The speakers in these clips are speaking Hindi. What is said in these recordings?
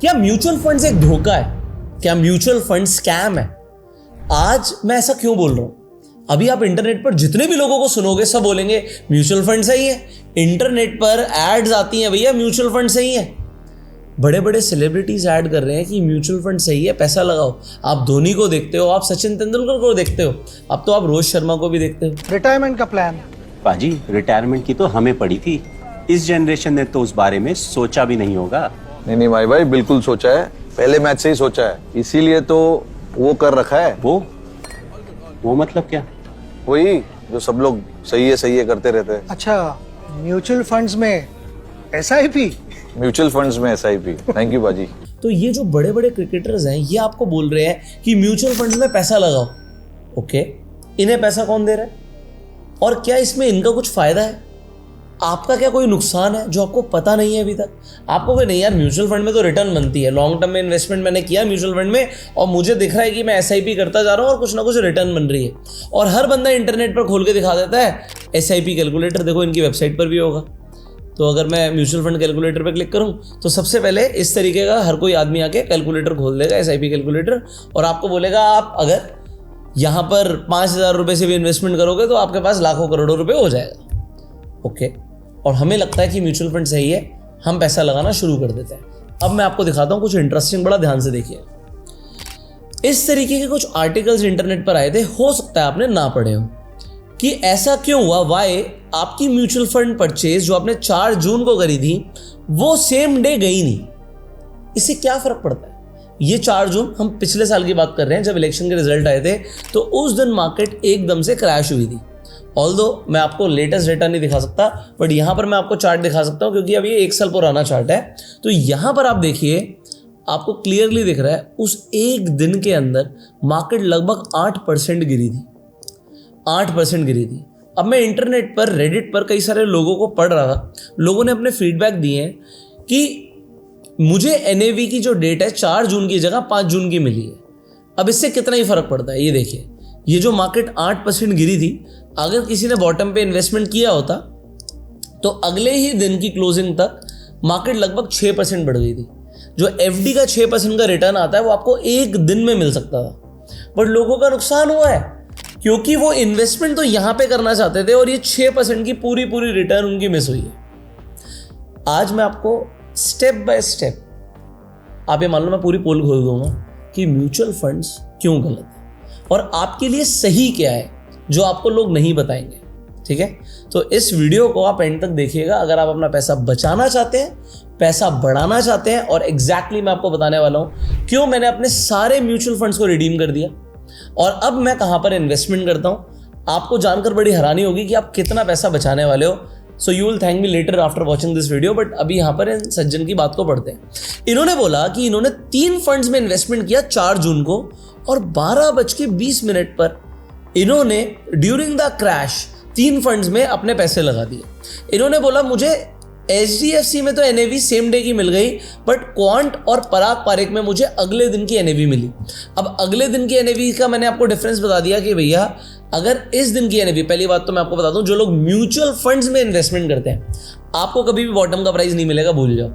क्या म्यूचुअल फंड्स एक धोखा है? क्या म्यूचुअल फंड स्कैम है? आज मैं ऐसा क्यों बोल रहा हूं? अभी आप इंटरनेट पर जितने भी लोगों को सुनोगे सब बोलेंगे म्यूचुअल फंड सही है। इंटरनेट पर एड्स आती हैं, भैया म्यूचुअल फंड सही है। बड़े बड़े सेलिब्रिटीज ऐड कर रहे हैं कि म्यूचुअल फंड सही है, पैसा लगाओ। आप धोनी को देखते हो, आप सचिन तेंदुलकर को देखते हो, अब तो आप रोहित शर्मा को भी देखते हो। रिटायरमेंट का प्लान? पाजी, रिटायरमेंट की तो हमें पड़ी थी। इस जनरेशन ने तो उस बारे में सोचा भी नहीं होगा। नहीं माई भाई, बिल्कुल सोचा है। पहले मैच से ही सोचा है, इसीलिए तो वो कर रखा है। वो मतलब क्या? वही जो सब लोग सही है करते रहते हैं। अच्छा, म्यूचुअल फंड्स में SIP? म्यूचुअल फंड्स में SIP। थैंक यू बाजी। तो ये जो बड़े बड़े क्रिकेटर्स हैं ये आपको बोल रहे हैं कि म्यूचुअल फंड्स में पैसा लगाओ। ओके, इन्हें पैसा कौन दे रहा है और क्या इसमें इनका कुछ फायदा है? आपका क्या कोई नुकसान है जो आपको पता नहीं है अभी तक? आपको कोई नहीं यार, म्यूचुअल फंड में तो रिटर्न बनती है, लॉन्ग टर्म में इन्वेस्टमेंट मैंने किया म्यूचुअल फंड में और मुझे दिख रहा है कि मैं SIP करता जा रहा हूँ और कुछ ना कुछ रिटर्न बन रही है। और हर बंदा इंटरनेट पर खोल के दिखा देता है SIP कैलकुलेटर, देखो इनकी वेबसाइट पर भी होगा। तो अगर मैं म्यूचुअल फंड कैलकुलेटर पर क्लिक करूँ तो सबसे पहले इस तरीके का हर कोई आदमी आके कैलकुलेटर खोल देगा, SIP कैलकुलेटर, और आपको बोलेगा आप अगर यहाँ पर 5,000 रुपये से भी इन्वेस्टमेंट करोगे तो आपके पास लाखों करोड़ों रुपये हो जाएगा। ओके, और हमें लगता है कि म्यूचुअल फंड सही है, हम पैसा लगाना शुरू कर देते हैं। अब मैं आपको दिखाता हूँ कुछ इंटरेस्टिंग, बड़ा ध्यान से देखिए। इस तरीके के कुछ आर्टिकल्स इंटरनेट पर आए थे, हो सकता है आपने ना पढ़े हो, कि ऐसा क्यों हुआ, वाई आपकी म्यूचुअल फंड परचेज जो आपने 4 जून को करी थी वो सेम डे गई नहीं। इससे क्या फर्क पड़ता है? ये 4 जून हम पिछले साल की बात कर रहे हैं, जब इलेक्शन के रिजल्ट आए थे तो उस दिन मार्केट एकदम से क्रैश हुई थी। ऑल्दो मैं आपको लेटेस्ट डेटा नहीं दिखा सकता, बट यहाँ पर मैं आपको चार्ट दिखा सकता हूँ क्योंकि अब ये 1 साल पुराना चार्ट है। तो यहाँ पर आप देखिए, आपको क्लियरली दिख रहा है उस एक दिन के अंदर मार्केट लगभग 8% गिरी थी। 8% गिरी थी। अब मैं इंटरनेट पर, रेडिट पर कई सारे लोगों को पढ़ रहा था, लोगों ने अपने फीडबैक दिए हैं कि मुझे NAV की जो डेट है 4 जून की जगह 5 जून की मिली है। अब इससे कितना ही फर्क पड़ता है ये देखिए। ये जो मार्केट 8% गिरी थी, अगर किसी ने बॉटम पे इन्वेस्टमेंट किया होता तो अगले ही दिन की क्लोजिंग तक मार्केट लगभग 6% बढ़ गई थी। जो FD का 6% का रिटर्न आता है वो आपको एक दिन में मिल सकता था, बट लोगों का नुकसान हुआ है क्योंकि वो इन्वेस्टमेंट तो यहां पे करना चाहते थे और ये 6% की पूरी रिटर्न उनकी मिस हुई है। आज मैं आपको स्टेप बाय स्टेप, आप ये मान लो मैं पूरी पोल खोल दूंगा कि म्यूचुअल फंड्स क्यों गलत है और आपके लिए सही क्या है जो आपको लोग नहीं बताएंगे। ठीक है, तो इस वीडियो को आप एंड तक देखिएगा अगर आप अपना पैसा बचाना चाहते हैं, पैसा बढ़ाना चाहते हैं। और एग्जैक्टली मैं आपको बताने वाला हूं क्यों मैंने अपने सारे म्यूचुअल फंड्स को रिडीम कर दिया और अब मैं कहां पर इन्वेस्टमेंट करता हूं। आपको जानकर बड़ी हैरानी होगी कि आप कितना पैसा बचाने वाले हो। So you will thank me later after watching this video, but अभी यहाँ पर इन सज्जन की बात को पढ़ते हैं। इन्होंने बोला कि इन्होंने 3 फंड्स में इन्वेस्टमेंट किया 4 जून को और 12:20 पर इन्होंने ड्यूरिंग द क्रैश 3 फंड्स में अपने पैसे लगा दिए। इन्होंने बोला मुझे HDFC में तो NAV सेम डे की मिल गई, बट क्वांट और पराग पारेख में मुझे अगले दिन की NAV मिली। अब अगले दिन की NAV का मैंने आपको डिफरेंस बता दिया कि भैया अगर इस दिन की NAV, पहली बात तो मैं आपको बता दूं, जो लोग म्यूचुअल फंड्स में इन्वेस्टमेंट करते हैं आपको कभी भी बॉटम का प्राइस नहीं मिलेगा, भूल जाओ।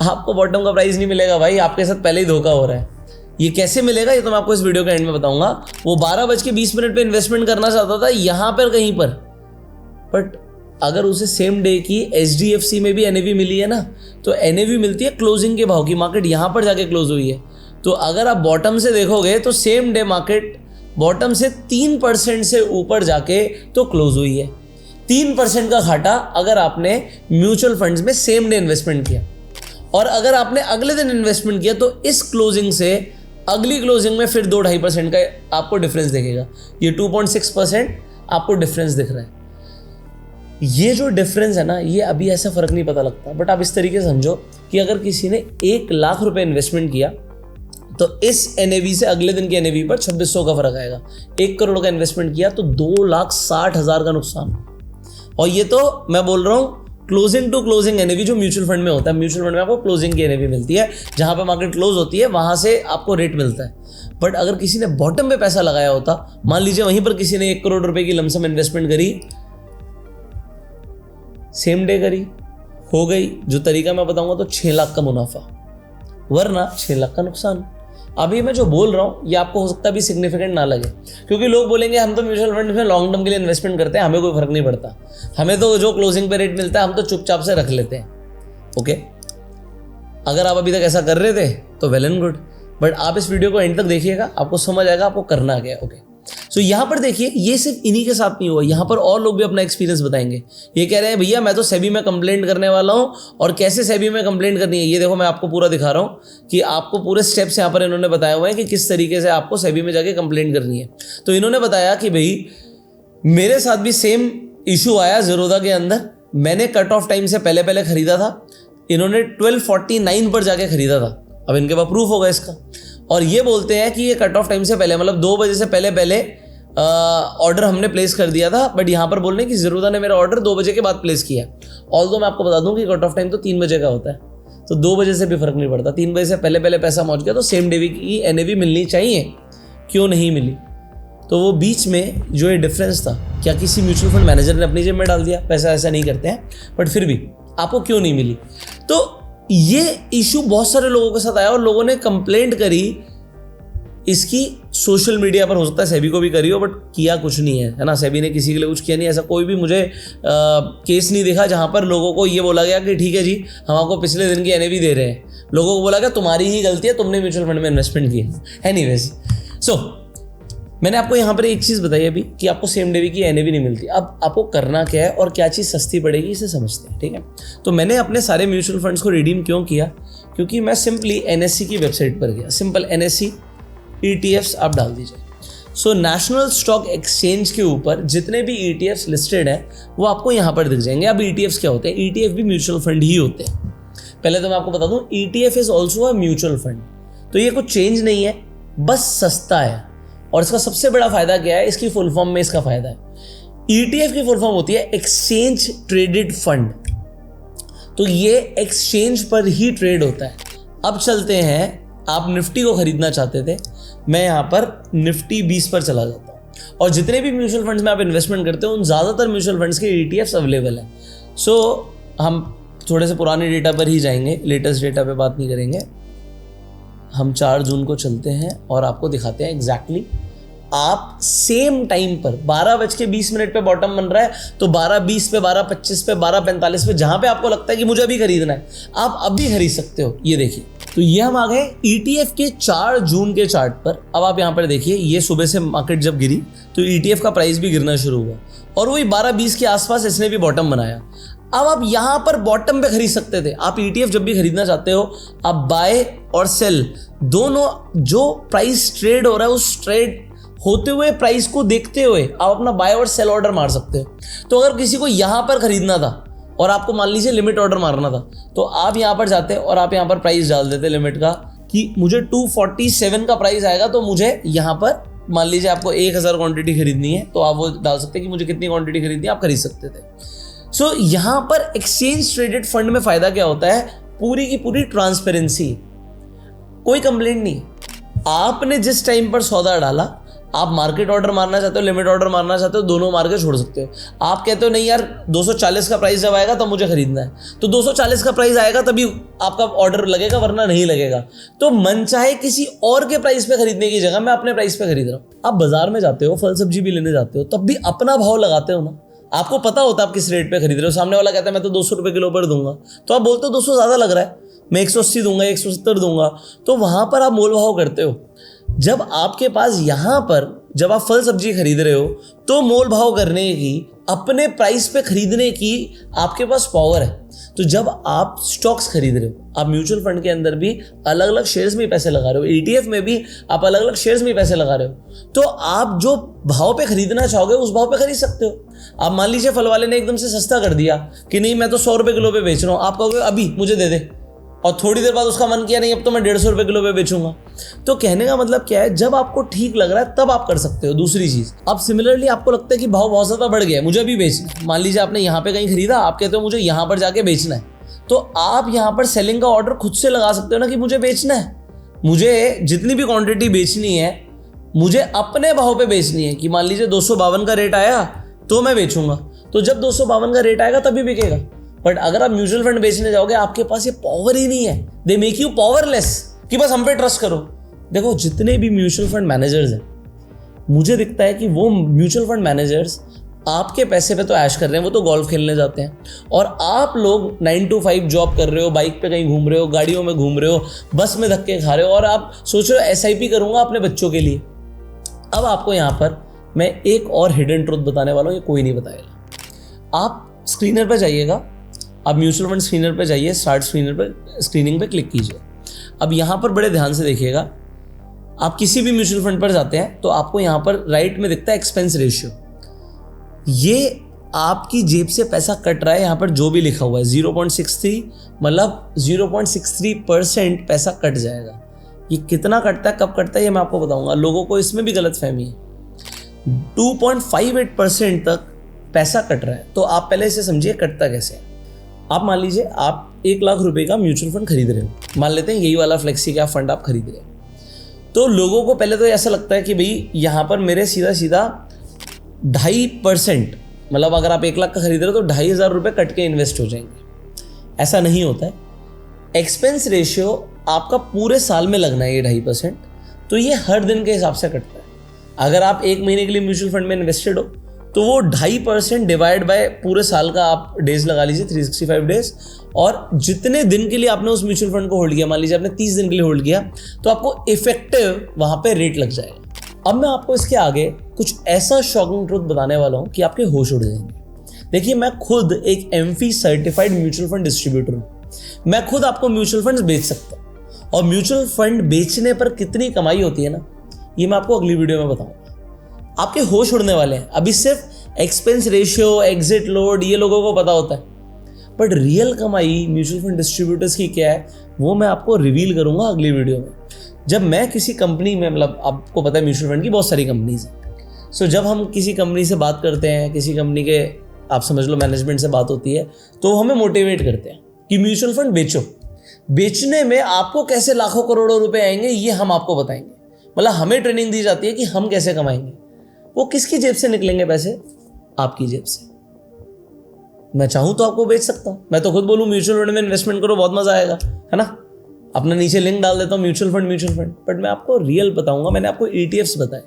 आपको बॉटम का प्राइस नहीं मिलेगा भाई, आपके साथ पहले ही धोखा हो रहा है। ये कैसे मिलेगा ये तो मैं आपको इस वीडियो के एंड में बताऊंगा। वो 12:20 पे इन्वेस्टमेंट करना चाहता था यहां पर कहीं पर, बट अगर उसे सेम डे की HDFC में भी NAV मिली है ना, तो NAV मिलती है क्लोजिंग के भाव की। मार्केट यहां पर जाके क्लोज हुई है, तो अगर आप बॉटम से देखोगे तो सेम डे मार्केट बॉटम से 3% से ऊपर जाके तो क्लोज हुई है। 3% का घाटा अगर आपने म्यूचुअल फंड्स में सेम डे इन्वेस्टमेंट किया, और अगर आपने अगले दिन इन्वेस्टमेंट किया तो इस क्लोजिंग से अगली क्लोजिंग में फिर 2-2.5% का आपको डिफरेंस दिखेगा। ये 2.6% आपको डिफरेंस दिख रहा है। ये जो डिफरेंस है ना, ये अभी ऐसा फर्क नहीं पता लगता, बट आप इस तरीके से समझो कि अगर किसी ने 1 लाख रुपए इन्वेस्टमेंट किया तो इस NAV से अगले दिन की NAV पर 2600 का फर्क आएगा। 1 करोड़ का इन्वेस्टमेंट किया तो 2,60,000 का नुकसान। और ये तो मैं बोल रहा हूँ क्लोजिंग टू क्लोजिंग NAV जो म्यूचुअल फंड में होता है। म्यूचुअल फंड में आपको क्लोजिंग की NAV मिलती है, जहां पे मार्केट क्लोज होती है वहां से आपको रेट मिलता है। बट अगर किसी ने बॉटम पे पैसा लगाया होता, मान लीजिए वहीं पर किसी ने 1 करोड़ रुपए की लमसम इन्वेस्टमेंट करी, सेम डे करी, हो गई, जो तरीका मैं बताऊंगा तो 6 लाख का मुनाफा। वरना 6 लाख का नुकसान। अभी मैं जो बोल रहा हूँ ये आपको हो सकता है भी सिग्निफिकेंट ना लगे, क्योंकि लोग बोलेंगे हम तो म्यूचुअल फंड में लॉन्ग टर्म के लिए इन्वेस्टमेंट करते हैं, हमें कोई फर्क नहीं पड़ता, हमें तो जो क्लोजिंग पे रेट मिलता है हम तो चुपचाप से रख लेते हैं। ओके, अगर आप अभी तक ऐसा कर रहे थे तो वेल एंड गुड, बट आप इस वीडियो को एंड तक देखिएगा, आपको समझ आएगा आपको करना क्या है। ओके, सो यहाँ पर देखिए, ये सिर्फ इन्हीं के साथ नहीं हुआ, यहाँ पर और लोग भी अपना एक्सपीरियंस बताएंगे। ये कह रहे हैं भैया मैं तो सेबी में कंप्लेंट करने वाला हूँ, और कैसे सेबी में कंप्लेंट करनी है ये देखो मैं आपको पूरा दिखा रहा हूँ कि आपको पूरे स्टेप्स यहाँ पर इन्होंने बताए हुए हैं कि किस तरीके से आपको सेबी में जाके कंप्लेंट करनी है। तो इन्होंने बताया कि भाई मेरे साथ भी सेम इशू आया ज़ीरोधा के अंदर, मैंने कट ऑफ टाइम से पहले खरीदा था, इन्होंने 1249 पर जाके खरीदा था, अब इनके पास प्रूफ होगा इसका, और ये बोलते हैं कि ये कट ऑफ टाइम से पहले मतलब 2 बजे से पहले ऑर्डर हमने प्लेस कर दिया था, बट यहाँ पर बोल रहे हैं कि ज़ीरोधा ने मेरा ऑर्डर 2 बजे के बाद प्लेस किया। ऑल्दो मैं आपको बता दूं कि कट ऑफ टाइम तो 3 बजे का होता है, तो 2 बजे से भी फर्क नहीं पड़ता, 3 बजे से पहले पैसा पहुँच गया तो सेम डे की एनएवी मिलनी चाहिए, क्यों नहीं मिली? तो वो बीच में जो ये डिफरेंस था, क्या किसी म्यूचुअल फंड मैनेजर ने अपनी जेब में डाल दिया? पैसा ऐसा नहीं करते हैं, बट फिर भी आपको क्यों नहीं मिली? तो ये इशू बहुत सारे लोगों के साथ आया और लोगों ने कंप्लेंट करी इसकी सोशल मीडिया पर, हो सकता है सेबी को भी करी हो, बट किया कुछ नहीं है ना, सेबी ने किसी के लिए कुछ किया नहीं। ऐसा कोई भी मुझे केस नहीं देखा जहां पर लोगों को ये बोला गया कि ठीक है जी हम आपको पिछले दिन की एनएवी दे रहे हैं, लोगों को बोला गया तुम्हारी ही गलती है, तुमने म्यूचुअल फंड में इन्वेस्टमेंट की है। एनीवेज, सो मैंने आपको यहाँ पर एक चीज़ बताई अभी कि आपको सेम डे की एनएवी नहीं मिलती। अब आपको करना क्या है और क्या चीज़ सस्ती पड़ेगी इसे समझते हैं, ठीक है? तो मैंने अपने सारे म्यूचुअल फंड्स को रिडीम क्यों किया? क्योंकि मैं सिंपली एनएससी की वेबसाइट पर गया, सिंपल एनएससी ETFs आप डाल दीजिए। सो नेशनल स्टॉक एक्सचेंज के ऊपर जितने भी ETFs लिस्टेड हैं वो आपको यहाँ पर दिख जाएंगे। अब ETFs क्या होते हैं? ETF भी म्यूचुअल फंड ही होते हैं। पहले तो मैं आपको बता दूं ETF is also a mutual fund, तो ये कुछ चेंज नहीं है, बस सस्ता है। और इसका सबसे बड़ा फायदा क्या है? इसकी फुल फॉर्म में इसका फायदा है, ETF की फुल फॉर्म होती है एक्सचेंज ट्रेडेड फंड, तो ये एक्सचेंज पर ही ट्रेड होता है। अब चलते हैं, आप निफ्टी को खरीदना चाहते थे, मैं यहाँ पर निफ्टी 20 पर चला जाता हूँ, और जितने भी म्यूचुअल फंड्स में आप इन्वेस्टमेंट करते हो उन ज़्यादातर म्यूचुअल फंड्स के ETFs अवेलेबल हैं। सो हम थोड़े से पुराने डेटा पर ही जाएंगे, लेटेस्ट डेटा पे बात नहीं करेंगे। हम 4 जून को चलते हैं और आपको दिखाते हैं एग्जैक्टली आप सेम टाइम पर 12:20 पे बॉटम बन रहा है, तो 12:20 पे, 12:25 पे, 12:45 पे, जहाँ पे आपको लगता है कि मुझे अभी खरीदना है, आप अभी खरीद सकते हो। ये देखिए, तो ये हम आ गए ETF के 4 जून के चार्ट पर। अब आप यहाँ पर देखिए, ये सुबह से मार्केट जब गिरी तो ETF का प्राइस भी गिरना शुरू हुआ, और वही 12:20 के आसपास इसने भी बॉटम बनाया। अब आप यहाँ पर बॉटम पे खरीद सकते थे। आप ETF जब भी खरीदना चाहते हो, आप बाय और सेल दोनों, जो प्राइस ट्रेड हो रहा है उस ट्रेड होते हुए प्राइस को देखते हुए आप अपना बाय और सेल ऑर्डर मार सकते हो। तो अगर किसी को यहाँ पर खरीदना था और आपको मान लीजिए लिमिट ऑर्डर मारना था, तो आप यहाँ पर जाते और आप यहाँ पर प्राइस डाल देते लिमिट का कि मुझे 247 का प्राइस आएगा, तो मुझे यहाँ पर मान लीजिए आपको 1000 क्वांटिटी खरीदनी है, तो आप वो डाल सकते हैं कि मुझे कितनी क्वांटिटी खरीदनी है, आप खरीद सकते थे। सो यहाँ पर एक्सचेंज ट्रेडेड फंड में फायदा क्या होता है? पूरी की पूरी ट्रांसपेरेंसी, कोई कंप्लेंट नहीं। आपने जिस टाइम पर सौदा डाला, आप मार्केट ऑर्डर मारना चाहते हो, लिमिट ऑर्डर मारना चाहते हो, दोनों मार के छोड़ सकते हो। आप कहते हो नहीं यार 240 का प्राइस जब आएगा तब मुझे खरीदना है, तो 240 का प्राइस आएगा तभी आपका ऑर्डर लगेगा, वरना नहीं लगेगा। तो मन चाहे किसी और के प्राइस पे खरीदने की जगह मैं अपने प्राइस पे खरीद रहा हूँ। आप बाजार में जाते हो, फल सब्जी भी लेने जाते हो, तब भी अपना भाव लगाते हो ना, आपको पता होता है आप किस रेट पे खरीद रहे हो। सामने वाला कहता है मैं तो 200 रुपये किलो पर दूंगा, तो आप बोलते हो 200 ज़्यादा लग रहा है, मैं 180 दूंगा, 170 दूंगा, तो वहाँ पर आप मोल भाव करते हो। जब आपके पास यहाँ पर जब आप फल सब्जी खरीद रहे हो, तो मोल भाव करने की, अपने प्राइस पे खरीदने की आपके पास पावर है। तो जब आप स्टॉक्स खरीद रहे हो, आप म्यूचुअल फंड के अंदर भी अलग अलग शेयर्स में पैसे लगा रहे हो, ETF में भी आप अलग अलग शेयर्स में पैसे लगा रहे हो, तो आप जो भाव पे खरीदना चाहोगे उस भाव पे खरीद सकते हो। आप मान लीजिए फल वाले ने एकदम से सस्ता कर दिया कि नहीं मैं तो 100 रुपये किलो पे बेच रहा हूँ, आप कहोगे अभी मुझे दे दे, और थोड़ी देर बाद उसका मन किया नहीं अब तो मैं 150 रुपये किलो पे बेचूंगा। तो कहने का मतलब क्या है, जब आपको ठीक लग रहा है तब आप कर सकते हो। दूसरी चीज, अब सिमिलरली आपको लगता है कि भाव बहुत ज्यादा बढ़ गया है, मुझे अभी बेचना है, मान लीजिए आपने यहाँ पे कहीं खरीदा, आप कहते हो मुझे यहाँ पर जाके बेचना है, तो आप यहाँ पर सेलिंग का ऑर्डर खुद से लगा सकते हो ना कि मुझे बेचना है, मुझे जितनी भी क्वांटिटी बेचनी है मुझे अपने भाव पे बेचनी है। कि मान लीजिए 252 का रेट आया तो मैं बेचूंगा, तो जब 252 का रेट आएगा तभी बिकेगा। बट अगर आप म्यूचुअल फंड बेचने जाओगे आपके पास ये पावर ही नहीं है, दे मेक यू पावरलेस कि बस हम पे ट्रस्ट करो। देखो जितने भी म्यूचुअल फंड मैनेजर्स हैं, मुझे दिखता है कि वो म्यूचुअल फंड मैनेजर्स आपके पैसे पे तो ऐश कर रहे हैं, वो तो गोल्फ खेलने जाते हैं, और आप लोग 9 to 5 जॉब कर रहे हो, बाइक पे कहीं घूम रहे हो, गाड़ियों में घूम रहे हो, बस में धक्के खा रहे हो, और आप सोच रहे हो SIP करूंगा अपने बच्चों के लिए। अब आपको यहाँ पर मैं एक और हिडन ट्रुथ बताने वाला हूँ, ये कोई नहीं बताएगा। आप स्क्रीनर पर जाइएगा, आप म्यूचुअल फंड स्क्रीनर पर जाइए, स्टार्ट स्क्रीनिंग पे क्लिक कीजिए। अब यहाँ पर बड़े ध्यान से देखिएगा, आप किसी भी म्यूचुअल फंड पर जाते हैं तो आपको यहाँ पर राइट में दिखता है एक्सपेंस रेशियो। ये आपकी जेब से पैसा कट रहा है, यहाँ पर जो भी लिखा हुआ है 0.63, मतलब 0.63% पैसा कट जाएगा। ये कितना कटता है, कब कटता है, ये मैं आपको बताऊंगा। लोगों को इसमें भी गलतफहमी है। 2.58% तक पैसा कट रहा है, तो आप पहले इसे समझिए कटता कैसे है। आप मान लीजिए आप 1 लाख रुपए का म्यूचुअल फंड खरीद रहे हो, मान लेते हैं यही वाला फ्लेक्सी कैप फंड आप खरीद रहे हो। तो लोगों को पहले तो ऐसा लगता है कि भाई यहाँ पर मेरे सीधा 2.5%, मतलब अगर आप 1 लाख का खरीद रहे हो तो 2,500 रुपये कट के इन्वेस्ट हो जाएंगे। ऐसा नहीं होता है। एक्सपेंस रेशियो आपका पूरे साल में लगना है ये 2.5%, तो ये हर दिन के हिसाब से कटता है। अगर आप 1 महीने के लिए म्यूचुअल फंड में इन्वेस्टेड हो तो वो 2.5% डिवाइड बाय पूरे साल का आप डेज लगा लीजिए, 365 डेज, और जितने दिन के लिए आपने उस म्यूचुअल फंड को होल्ड किया, मान लीजिए आपने 30 दिन के लिए होल्ड किया, तो आपको इफेक्टिव वहां पे रेट लग जाएगा। अब मैं आपको इसके आगे कुछ ऐसा शॉकिंग ट्रुथ बताने वाला हूं कि आपके होश उड़ जाएंगे। देखिए, मैं खुद एक MFI certified mutual fund distributor हूं। मैं खुद आपको म्यूचुअल फंड बेच सकता हूं, और म्यूचुअल फंड बेचने पर कितनी कमाई होती है ना, ये मैं आपको अगली वीडियो में बताऊंगा। आपके होश उड़ने वाले हैं। अभी सिर्फ एक्सपेंस रेशियो, एग्जिट लोड, ये लोगों को पता होता है, बट रियल कमाई म्यूचुअल फंड डिस्ट्रीब्यूटर्स की क्या है वो मैं आपको रिवील करूंगा अगली वीडियो में। जब मैं किसी कंपनी में, मतलब आपको पता है म्यूचुअल फंड की बहुत सारी कंपनीज हैं, सो जब हम किसी कंपनी से बात करते हैं, किसी कंपनी के आप समझ लो मैनेजमेंट से बात होती है, तो हमें मोटिवेट करते हैं कि म्यूचुअल फंड बेचो, बेचने में आपको कैसे लाखों करोड़ों रुपए आएंगे ये हम आपको बताएंगे। मतलब हमें ट्रेनिंग दी जाती है कि हम कैसे कमाएंगे। वो किसकी जेब से निकलेंगे पैसे? आपकी जेब से। मैं चाहूं तो आपको बेच सकता हूं, मैं तो खुद बोलूं म्यूचुअल फंड में इन्वेस्टमेंट करो, बहुत मजा आएगा, है ना। अपना नीचे लिंक डाल देता हूं म्यूचुअल फंड, बट मैं आपको रियल बताऊंगा। मैंने आपको ETFs बताए,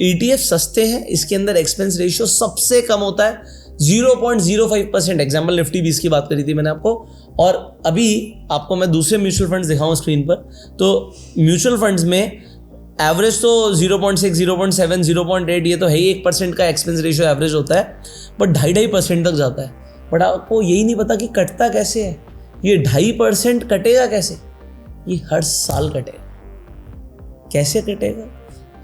ETF सस्ते हैं, इसके अंदर एक्सपेंस रेशियो सबसे कम होता है 0.05%। एग्जाम्पल निफ्टी 20 की बात करी थी मैंने आपको, और अभी आपको मैं दूसरे म्यूचुअल फंड्स दिखाऊं स्क्रीन पर, तो म्यूचुअल फंड्स में एवरेज तो 0.6, 0.7, 0.8, ये तो है ही 1% का एक्सपेंस रेशियो एवरेज होता है, बट 2.5% तक जाता है। बट आपको यही नहीं पता कि कटता कैसे है। ये 2.5% कटेगा कैसे? ये हर साल कटेगा। कैसे कटेगा?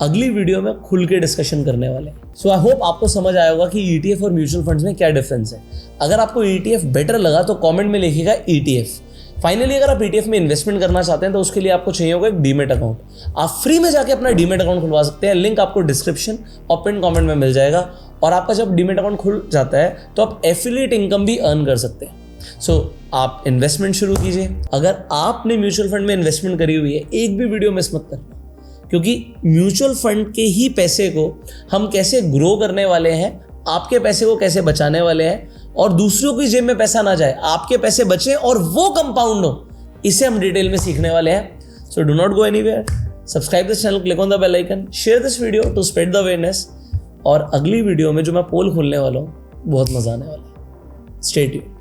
अगली वीडियो में खुल के डिस्कशन करने वाले हैं। सो आई होप आपको समझ आया होगा कि ETF और म्यूचुअल फंड्स में क्या डिफरेंस है। अगर आपको ETF बेटर लगा तो कमेंट में लिखिएगा ETF। फाइनली अगर आप ETF में इन्वेस्टमेंट करना चाहते हैं तो उसके लिए आपको चाहिए होगा एक डीमेट अकाउंट। आप फ्री में जाके अपना डीमेट अकाउंट खुलवा सकते हैं, लिंक आपको डिस्क्रिप्शन और पिन कमेंट में मिल जाएगा। और आपका जब डीमेट अकाउंट खुल जाता है तो आप एफिलिएट इनकम भी अर्न कर सकते हैं। सो आप इन्वेस्टमेंट शुरू कीजिए। अगर आपने म्यूचुअल फंड में इन्वेस्टमेंट करी हुई है, एक भी वीडियो मिस मत करना, क्योंकि म्यूचुअल फंड के ही पैसे को हम कैसे ग्रो करने वाले हैं, आपके पैसे को कैसे बचाने वाले हैं, और दूसरों की जेब में पैसा ना जाए, आपके पैसे बचे और वो कंपाउंड हो, इसे हम डिटेल में सीखने वाले हैं। So do not go anywhere, subscribe this channel, click on the bell icon, share this video to spread the awareness. और अगली वीडियो में जो मैं पोल खोलने वाला हूँ बहुत मजा आने वाला है। Stay tuned.